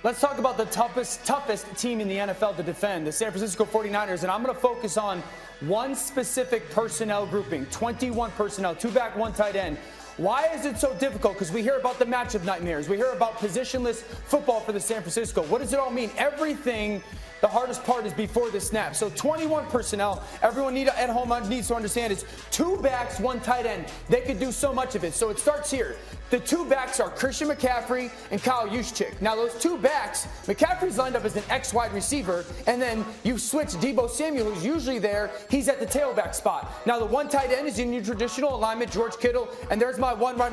Let's talk about the toughest team in the NFL to defend, the San Francisco 49ers, and I'm going to focus on one specific personnel grouping, 21 personnel, 2 back, 1 tight end. Why is it so difficult? Because we hear about the matchup nightmares. We hear about positionless football for the San Francisco. What does it all mean? Everything, the hardest part is before the snap. So 21 personnel, everyone at home needs to understand is 2 backs, 1 tight end. They could do so much of it. So it starts here. The 2 backs are Christian McCaffrey and Kyle Juszczyk. Now those 2 backs, McCaffrey's lined up as an X wide receiver, and then you switch Deebo Samuel, who's usually there. He's at the tailback spot. Now the 1 tight end is in your traditional alignment, George Kittle, and there's my 1 wide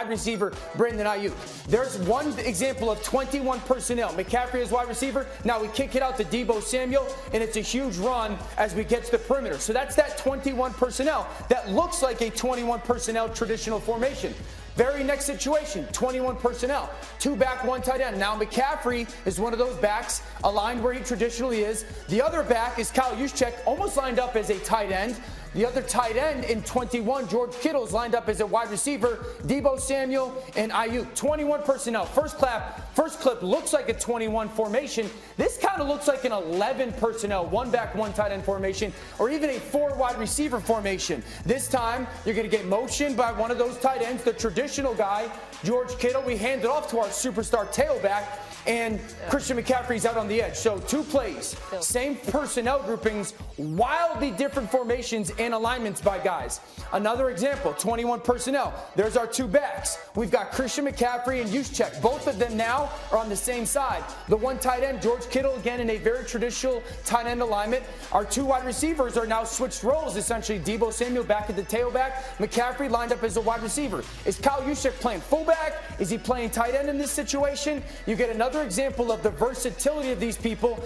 receiver, Brandon Ayuk. There's one example of 21 personnel. McCaffrey is wide receiver. Now we kick it out to Deebo Samuel, and it's a huge run as we get to the perimeter. So that's that 21 personnel. That looks like a 21 personnel traditional formation. Very next situation, 21 personnel, 2 back, 1 tight end. Now McCaffrey is one of those backs aligned where he traditionally is. The other back is Kyle Juszczyk, almost lined up as a tight end. The other tight end in 21, George Kittle, is lined up as a wide receiver. Deebo Samuel and Ayuk, 21 personnel. First clip looks like a 21 formation. This kind of looks like an 11 personnel, 1 back, 1 tight end formation, or even a 4 wide receiver formation. This time, you're going to get motion by one of those tight ends, the traditional guy, George Kittle. We hand it off to our superstar tailback, and Christian McCaffrey's out on the edge. So 2 plays, same personnel groupings, wildly different formations and alignments by guys. Another example, 21 personnel. There's our 2 backs. We've got Christian McCaffrey and Juszczyk. Both of them now are on the same side. The 1 tight end, George Kittle, again in a very traditional tight end alignment. Our 2 wide receivers are now switched roles, essentially. Deebo Samuel back at the tailback. McCaffrey lined up as a wide receiver. Is Kyle Juszczyk playing fullback? Is he playing tight end in this situation? You get another example of the versatility of these people.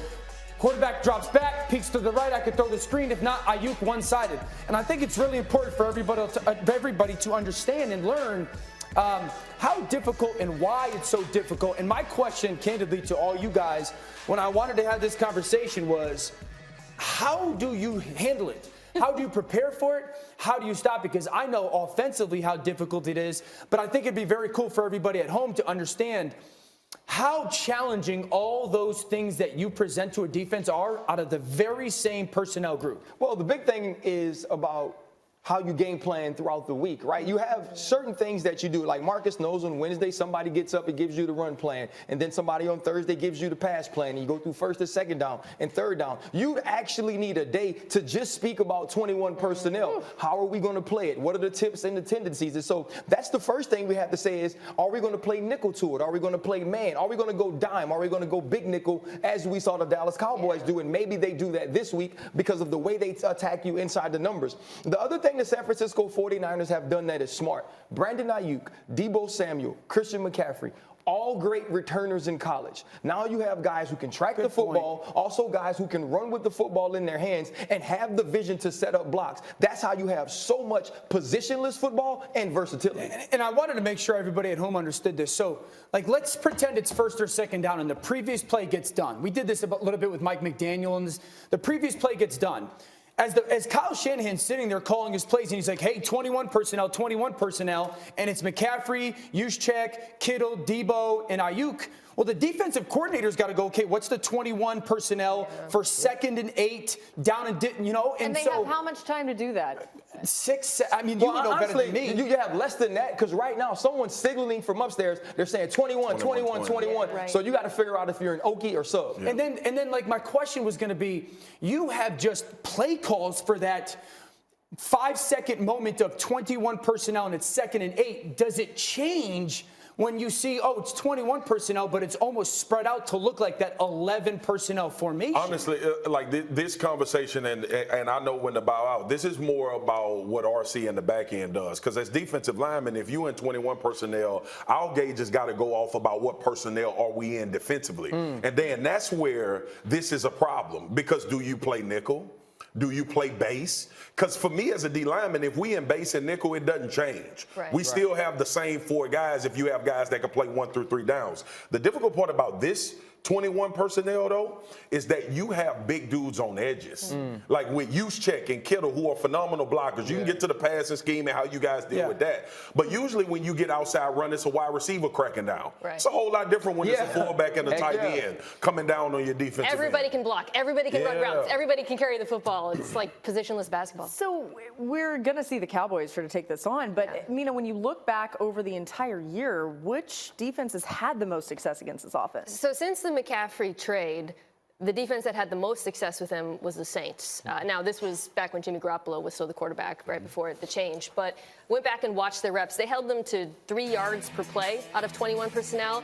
Quarterback drops back, peeks to the right. I could throw the screen. If not, Ayuk one-sided. And I think it's really important for everybody to understand and learn how difficult and why it's so difficult. And my question, candidly, to all you guys, when I wanted to have this conversation was, how do you handle it? How do you prepare for it? How do you stop? Because I know offensively how difficult it is, but I think it'd be very cool for everybody at home to understand how challenging all those things that you present to a defense are out of the very same personnel group. Well, the big thing is about how you game plan throughout the week, right? You have certain things that you do. Like Marcus knows on Wednesday, somebody gets up and gives you the run plan. And then somebody on Thursday gives you the pass plan. And you go through first and second down and third down. You actually need a day to just speak about 21 personnel. How are we going to play it? What are the tips and the tendencies? And so that's the first thing we have to say is, are we going to play nickel to it? Are we going to play man? Are we going to go dime? Are we going to go big nickel as we saw the Dallas Cowboys do? And maybe they do that this week because of the way they attack you inside the numbers. The other thing the San Francisco 49ers have done that is smart. Brandon Ayuk, Deebo Samuel, Christian McCaffrey, all great returners in college. Now you have guys who can track the football, also guys who can run with the football in their hands and have the vision to set up blocks. That's how you have so much positionless football and versatility. And I wanted to make sure everybody at home understood this. So, like, let's pretend it's first or second down and the previous play gets done. We did this a little bit with Mike McDaniel, and the previous play gets done. As Kyle Shanahan's sitting there calling his plays, and he's like, hey, 21 personnel, and it's McCaffrey, Juszczyk, Kittle, Deebo, and Ayuk. Well, the defensive coordinator's got to go, okay, what's the 21 personnel for 2nd and 8 down and, And they have how much time to do that? 6, I mean, you know better than me. You have less than that because right now someone's signaling from upstairs. They're saying 21. Right. So you got to figure out if you're an Okie or sub. Yeah. And then like my question was going to be, you have just play calls for that 5-second moment of 21 personnel and it's 2nd and 8. Does it change when you see, oh, it's 21 personnel, but it's almost spread out to look like that 11 personnel formation? Honestly, like this conversation, and I know when to bow out, this is more about what RC and the back end does. Because as defensive linemen, if you in 21 personnel, our gauge has got to go off about what personnel are we in defensively. And then that's where this is a problem. Because do you play nickel? Do you play base? Because for me as a D lineman, if we in base and nickel, it doesn't change. Right. We still have the same 4 guys if you have guys that can play 1 through 3 downs. The difficult part about this 21 personnel, though, is that you have big dudes on edges. Like with Juszczyk and Kittle, who are phenomenal blockers. You can get to the passing scheme and how you guys deal with that. But usually when you get outside run, it's a wide receiver cracking down. Right. It's a whole lot different when it's a fullback and a tight end coming down on your defensive Everybody end. can block. Everybody can run routes. Everybody can carry the football. It's like positionless basketball. So we're going to see the Cowboys try to take this on. But, Mina, when you look back over the entire year, which defenses had the most success against this offense? So since the McCaffrey trade, the defense that had the most success with him was the Saints. Now, this was back when Jimmy Garoppolo was still the quarterback, right before the change. But went back and watched their reps. They held them to 3 yards per play out of 21 personnel.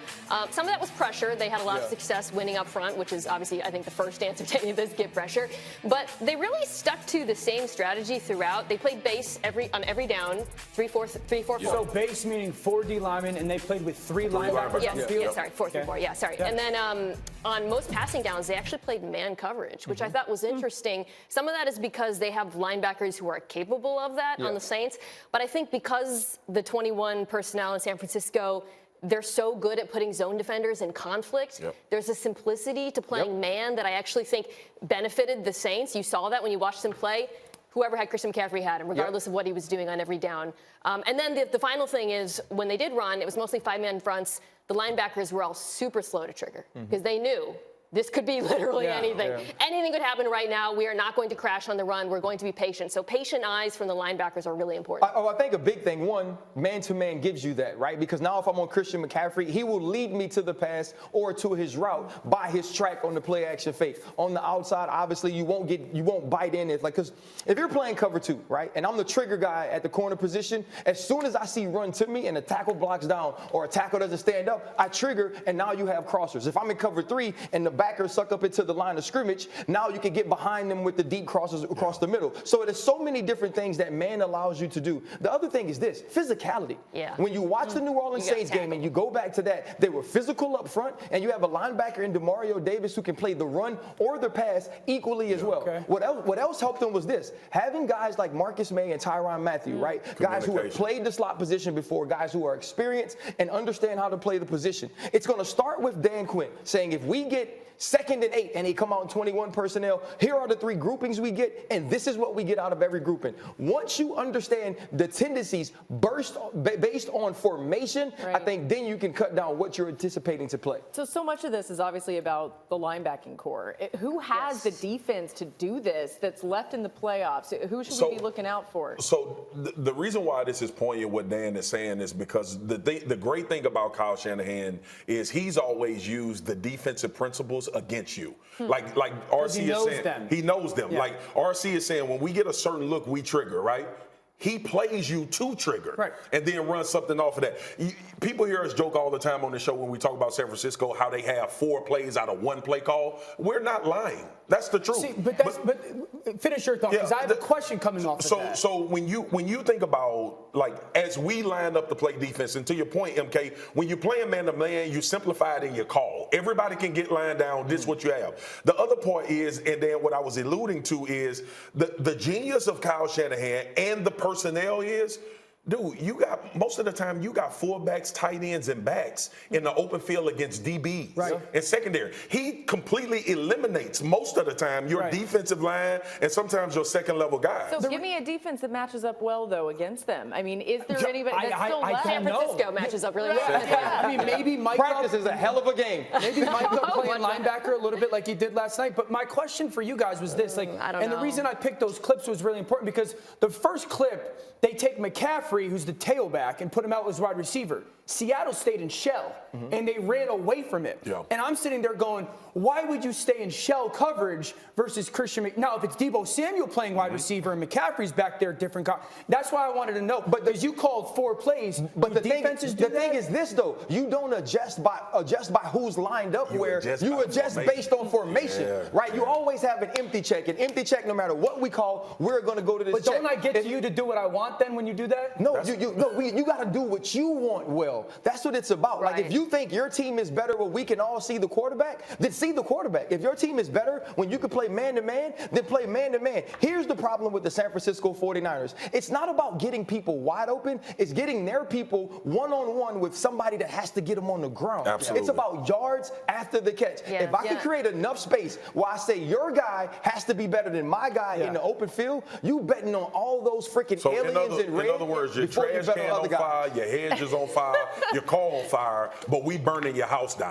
Some of that was pressure. They had a lot of success winning up front, which is obviously, I think, the first answer to any of this, get pressure. But they really stuck to the same strategy throughout. They played base on every down, 3-4. So base meaning 4 D linemen, and they played with 3 linebackers on the field? Yeah, sorry, 4-3-4. Yeah, sorry. And then on most passing downs, they actually played man coverage, which I thought was interesting. Some of that is because they have linebackers who are capable of that on the Saints. But I think because the 21 personnel in San Francisco, they're so good at putting zone defenders in conflict. There's a simplicity to playing man that I actually think benefited the Saints. You saw that when you watched them play. Whoever had Christian McCaffrey had him, regardless of what he was doing on every down. And then the final thing is, when they did run, it was mostly 5-man fronts. The linebackers were all super slow to trigger because they knew this could be literally anything. Anything could happen right now. We are not going to crash on the run. We're going to be patient. So patient eyes from the linebackers are really important. I think a big thing, one, man-to-man gives you that, right? Because now if I'm on Christian McCaffrey, he will lead me to the pass or to his route by his track on the play-action fake. On the outside, obviously, you won't bite in it. Like, because if you're playing cover 2, right, and I'm the trigger guy at the corner position, as soon as I see run to me and the tackle blocks down or a tackle doesn't stand up, I trigger, and now you have crossers. If I'm in cover 3 and the backers suck up into the line of scrimmage, now you can get behind them with the deep crosses across the middle. So there's so many different things that man allows you to do. The other thing is this, physicality. When you watch the New Orleans Saints game and you go back to that, they were physical up front, and you have a linebacker in Demario Davis who can play the run or the pass equally as well. What else helped them was this, having guys like Marcus May and Tyrann Mathieu, right? Guys who have played the slot position before, guys who are experienced and understand how to play the position. It's going to start with Dan Quinn saying, if we get 2nd and 8 and they come out in 21 personnel, here are the 3 groupings we get, and this is what we get out of every grouping. Once you understand the tendencies based on formation, I think then you can cut down what you're anticipating to play. So much of this is obviously about the linebacking core. Who has the defense to do this that's left in the playoffs? Who should we be looking out for? So the reason why this is poignant, what Dan is saying, is because the great thing about Kyle Shanahan is he's always used the defensive principles against you. Like RC is saying, he knows them. Like RC is saying, when we get a certain look, we trigger, right? He plays you to trigger and then run something off of that. People hear us joke all the time on the show when we talk about San Francisco, how they have 4 plays out of 1 play call. We're not lying. That's the truth. See, but finish your thought, because I have a question coming off of that. So when you think about, like, as we line up to play defense, and to your point, MK, when you're playing man-to-man, you simplify it in your call. Everybody can get lined down. This is what you have. The other part is, and then what I was alluding to is, the genius of Kyle Shanahan and the personnel is, dude, you got, most of the time, you got fullbacks, tight ends, and backs in the open field against DBs and secondary. He completely eliminates, most of the time, your defensive line and sometimes your second-level guys. So give me a defense that matches up well, though, against them. I mean, is there anybody that's still left? San Francisco matches up really well. I mean, maybe Mike Practice is a hell of a game. Maybe Mike playing linebacker a little bit like he did last night. But my question for you guys was this, the reason I picked those clips was really important because the first clip, they take McCaffrey, who's the tailback, and put him out as wide receiver. Seattle stayed in shell, and they ran away from it. And I'm sitting there going, why would you stay in shell coverage versus Christian Now, if it's Deebo Samuel playing wide receiver and McCaffrey's back there, different. That's why I wanted to know. But as you called 4 plays, but the thing is this, though. You don't adjust by who's lined up where. You adjust based on formation, right? You always have an empty check. An empty check, no matter what we call, we're going to go to this check. But don't I get to you to do what I want then when you do that? No, you got to do what you want well. That's what it's about. Right. Like, if you think your team is better when we can all see the quarterback, then see the quarterback. If your team is better when you can play man-to-man, then play man-to-man. Here's the problem with the San Francisco 49ers. It's not about getting people wide open. It's getting their people one-on-one with somebody that has to get them on the ground. Absolutely. It's about yards after the catch. Yeah. If I can create enough space where I say your guy has to be better than my guy in the open field, you betting on all those freaking aliens in red. In other words, your trash can on fire, your hedge is on fire, your car on fire, but we burning your house down.